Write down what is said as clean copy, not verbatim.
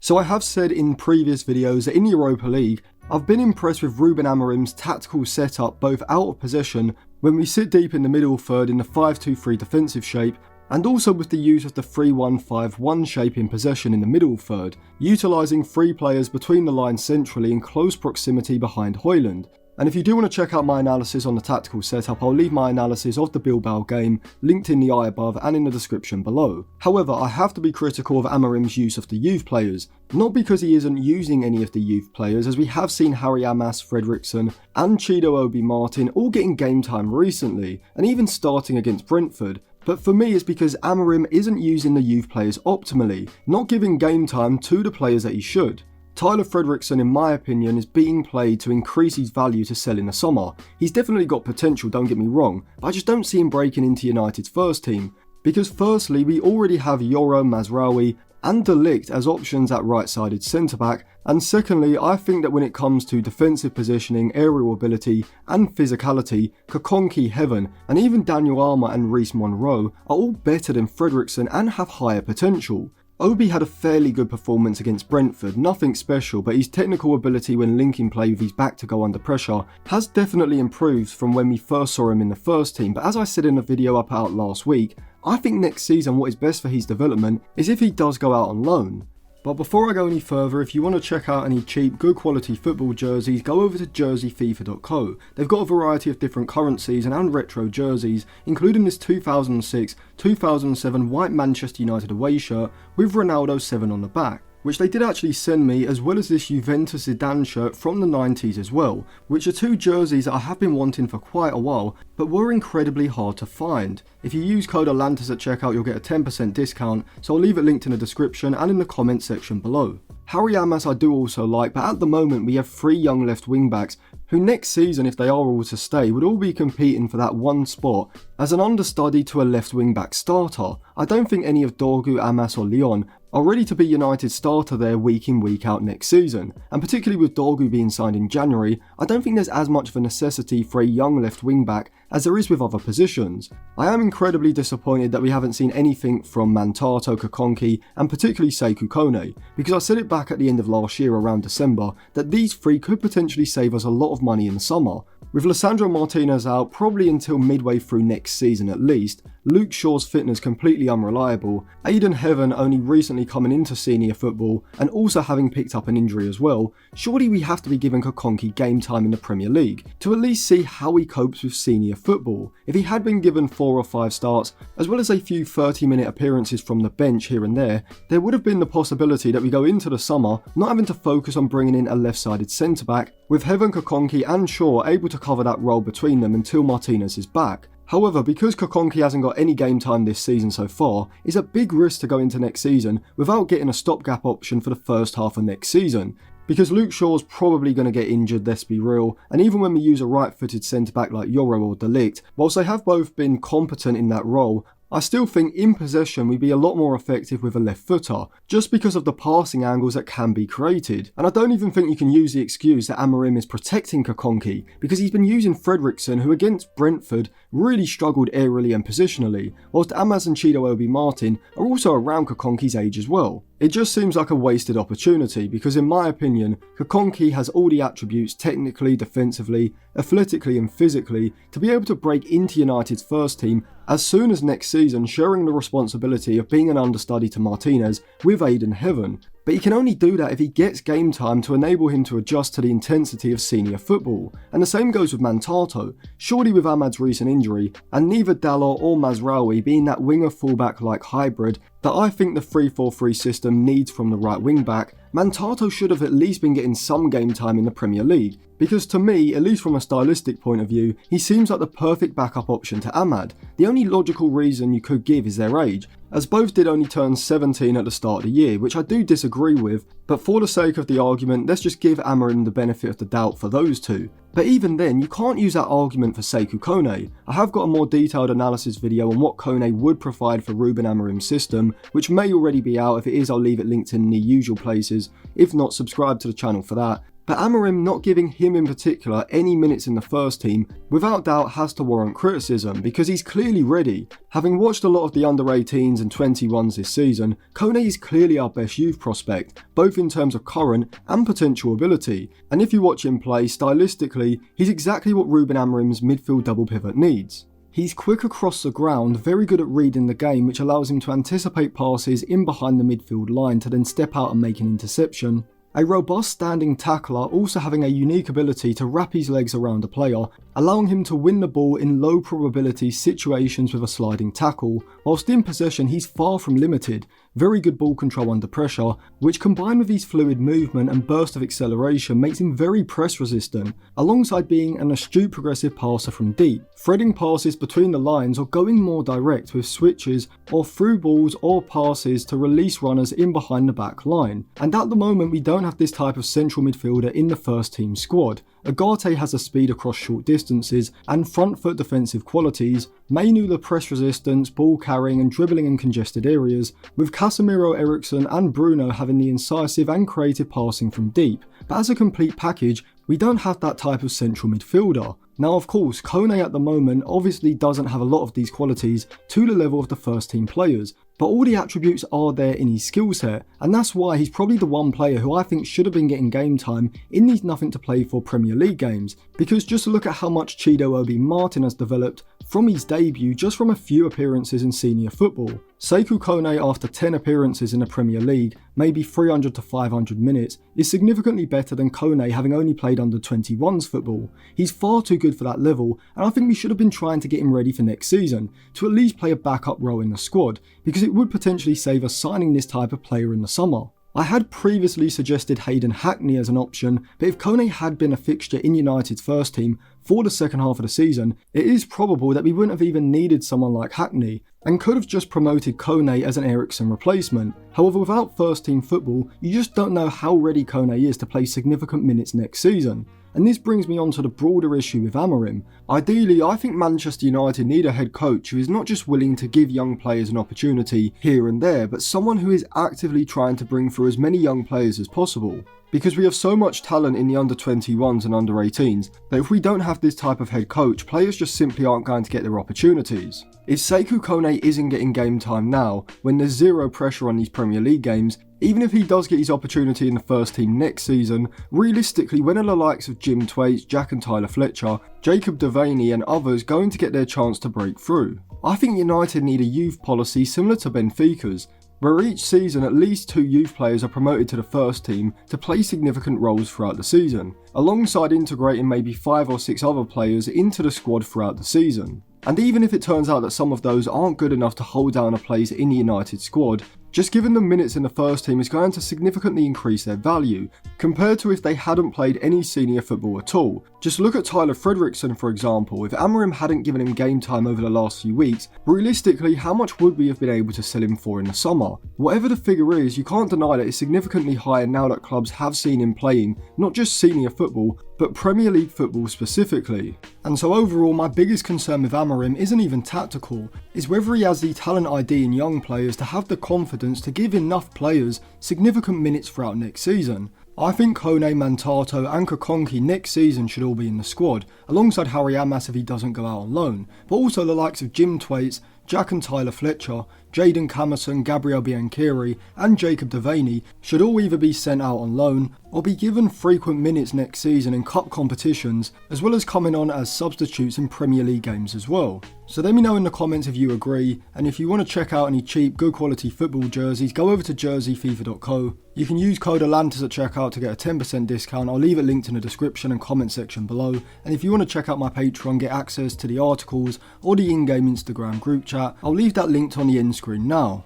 So I have said in previous videos that in the Europa League, I've been impressed with Ruben Amorim's tactical setup both out of possession when we sit deep in the middle third in the 5-2-3 defensive shape, and also with the use of the 3-1-5-1 shape in possession in the middle third, utilising 3 players between the lines centrally in close proximity behind Højlund. And if you do want to check out my analysis on the tactical setup, I'll leave my analysis of the Bilbao game linked in the eye above and in the description below. However, I have to be critical of Amorim's use of the youth players, not because he isn't using any of the youth players, as we have seen Harry Amas, Fredriksson and Chido Obi Martin all getting game time recently, and even starting against Brentford. But for me, it's because Amorim isn't using the youth players optimally, not giving game time to the players that he should. Tyler Fredriksson, in my opinion, is being played to increase his value to sell in the summer. He's definitely got potential, don't get me wrong, but I just don't see him breaking into United's first team. Because firstly, we already have Yoro, Mazraoui and De Ligt as options at right-sided centre-back, and secondly, I think that when it comes to defensive positioning, aerial ability and physicality, Kokonki, Heaven and even Daniel Armour and Reece Monroe are all better than Fredriksson and have higher potential. Obi had a fairly good performance against Brentford, nothing special, but his technical ability when linking play with his back to go under pressure has definitely improved from when we first saw him in the first team. But as I said in the video I put out last week, I think next season what is best for his development is if he does go out on loan. But before I go any further, if you want to check out any cheap, good quality football jerseys, go over to jerseyfifa.co. They've got a variety of different current season and retro jerseys, including this 2006-2007 white Manchester United away shirt with Ronaldo 7 on the back, which they did actually send me, as well as this Juventus Zidane shirt from the 90s as well, which are 2 jerseys that I have been wanting for quite a while, but were incredibly hard to find. If you use code Atlantis at checkout, you'll get a 10% discount, so I'll leave it linked in the description and in the comments section below. Harry Amas I do also like, but at the moment we have 3 young left wing backs who next season, if they are all to stay, would all be competing for that one spot as an understudy to a left wing back starter. I don't think any of Dorgu, Amas or Leon are ready to be United starter there week in week out next season, and particularly with Dorgu being signed in January, I don't think there's as much of a necessity for a young left wing back as there is with other positions. I am incredibly disappointed that we haven't seen anything from Mantato, Kokonki and particularly Sekou Kone, because I said it back at the end of last year around December that these 3 could potentially save us a lot of money in the summer. With Lissandro Martinez out probably until midway through next season at least, Luke Shaw's fitness completely unreliable, Aiden Heaven only recently coming into senior football and also having picked up an injury as well, surely we have to be giving Kokonki game time in the Premier League to at least see how he copes with senior football. If he had been given 4 or 5 starts, as well as a few 30-minute appearances from the bench here and there would have been the possibility that we go into the summer not having to focus on bringing in a left-sided centre-back, with Heaven, Kokonki and Shaw able to cover that role between them until Martinez is back. However, because Kokonki hasn't got any game time this season so far, it's a big risk to go into next season without getting a stopgap option for the first half of next season. Because Luke Shaw's probably going to get injured, let's be real, and even when we use a right-footed centre-back like Yoro or De Ligt, whilst they have both been competent in that role, I still think in possession we'd be a lot more effective with a left footer, just because of the passing angles that can be created. And I don't even think you can use the excuse that Amorim is protecting Kokonki, because he's been using Fredriksson, who against Brentford really struggled aerially and positionally, whilst Amas and Chido Obi Martin are also around Kokonki's age as well. It just seems like a wasted opportunity because in my opinion, Kokonki has all the attributes technically, defensively, athletically and physically to be able to break into United's first team as soon as next season, sharing the responsibility of being an understudy to Martinez with Aiden Heaven. But he can only do that if he gets game time to enable him to adjust to the intensity of senior football. And the same goes with Mantato, surely with Ahmad's recent injury, and neither Dalot or Mazraoui being that winger fullback like hybrid that I think the 3-4-3 system needs from the right wing back, Mantato should have at least been getting some game time in the Premier League. Because to me, at least from a stylistic point of view, he seems like the perfect backup option to Ahmad. The only logical reason you could give is their age, as both did only turn 17 at the start of the year, which I do disagree with, but for the sake of the argument, let's just give Amorim the benefit of the doubt for those two. But even then, you can't use that argument for Sekou Kone. I have got a more detailed analysis video on what Kone would provide for Ruben Amorim's system, which may already be out. If it is, I'll leave it linked in the usual places. If not, subscribe to the channel for that. but Amorim not giving him in particular any minutes in the first team without doubt has to warrant criticism because he's clearly ready. Having watched a lot of the under-18s and 21s this season, Kone is clearly our best youth prospect, both in terms of current and potential ability, and if you watch him play stylistically, he's exactly what Ruben Amorim's midfield double pivot needs. He's quick across the ground, very good at reading the game, which allows him to anticipate passes in behind the midfield line to then step out and make an interception. A robust standing tackler, also having a unique ability to wrap his legs around a player, allowing him to win the ball in low probability situations with a sliding tackle. Whilst in possession, he's far from limited. Very good ball control under pressure, which combined with his fluid movement and burst of acceleration makes him very press resistant, alongside being an astute progressive passer from deep, threading passes between the lines or going more direct with switches or through balls or passes to release runners in behind the back line. And at the moment we don't have this type of central midfielder in the first team squad. Ugarte has a speed across short distances and front foot defensive qualities, Mainu the press resistance, ball carrying and dribbling in congested areas, with Casemiro, Eriksen and Bruno having the incisive and creative passing from deep, but as a complete package we don't have that type of central midfielder. Now of course, Kone at the moment obviously doesn't have a lot of these qualities to the level of the first team players, but all the attributes are there in his skill set, and that's why he's probably the one player who I think should have been getting game time in these nothing to play for Premier League games, because just look at how much Chido Obi Martin has developed from his debut just from a few appearances in senior football. Sekou Kone, after 10 appearances in the Premier League, maybe 300 to 500 minutes, is significantly better than Kone having only played under 21s football. He's far too good for that level, and I think we should have been trying to get him ready for next season, to at least play a backup role in the squad, because it would potentially save us signing this type of player in the summer. I had previously suggested Hayden Hackney as an option, but if Kone had been a fixture in United's first team for the second half of the season, it is probable that we wouldn't have even needed someone like Hackney, and could have just promoted Kone as an Eriksen replacement. However, without first team football, you just don't know how ready Kone is to play significant minutes next season. And this brings me on to the broader issue with Amorim. Ideally, I think Manchester United need a head coach who is not just willing to give young players an opportunity here and there, but someone who is actively trying to bring through as many young players as possible. Because we have so much talent in the under 21s and under 18s that if we don't have this type of head coach, players just simply aren't going to get their opportunities. If Sekou Kone isn't getting game time now, when there's zero pressure on these Premier League games, even if he does get his opportunity in the first team next season, realistically when are the likes of Jim Thwaite, Jack and Tyler Fletcher, Jacob Devaney and others going to get their chance to break through? I think United need a youth policy similar to Benfica's, where each season at least 2 youth players are promoted to the first team to play significant roles throughout the season, alongside integrating maybe 5 or 6 other players into the squad throughout the season. And even if it turns out that some of those aren't good enough to hold down a place in the United squad, just giving them minutes in the first team is going to significantly increase their value, compared to if they hadn't played any senior football at all. Just look at Tyler Fredrickson for example. If Amorim hadn't given him game time over the last few weeks, realistically how much would we have been able to sell him for in the summer? Whatever the figure is, you can't deny that it's significantly higher now that clubs have seen him playing not just senior football, but Premier League football specifically. And so overall, my biggest concern with Amorim isn't even tactical, it's whether he has the talent ID in young players to have the confidence to give enough players significant minutes throughout next season. I think Kone, Mantato and Kokonki next season should all be in the squad, alongside Harry Amas if he doesn't go out on loan, but also the likes of Jim Thwaite, Jack and Tyler Fletcher, Jayden Camerson, Gabriel Biancheri and Jacob Devaney should all either be sent out on loan or be given frequent minutes next season in cup competitions, as well as coming on as substitutes in Premier League games as well. So let me know in the comments if you agree, and if you want to check out any cheap, good quality football jerseys, go over to jerseyfifa.co. You can use code ATLANTIS at checkout to get a 10% discount. I'll leave it linked in the description and comment section below. And if you want to check out my Patreon, get access to the articles or the in-game Instagram group chat, I'll leave that linked on the end screen now.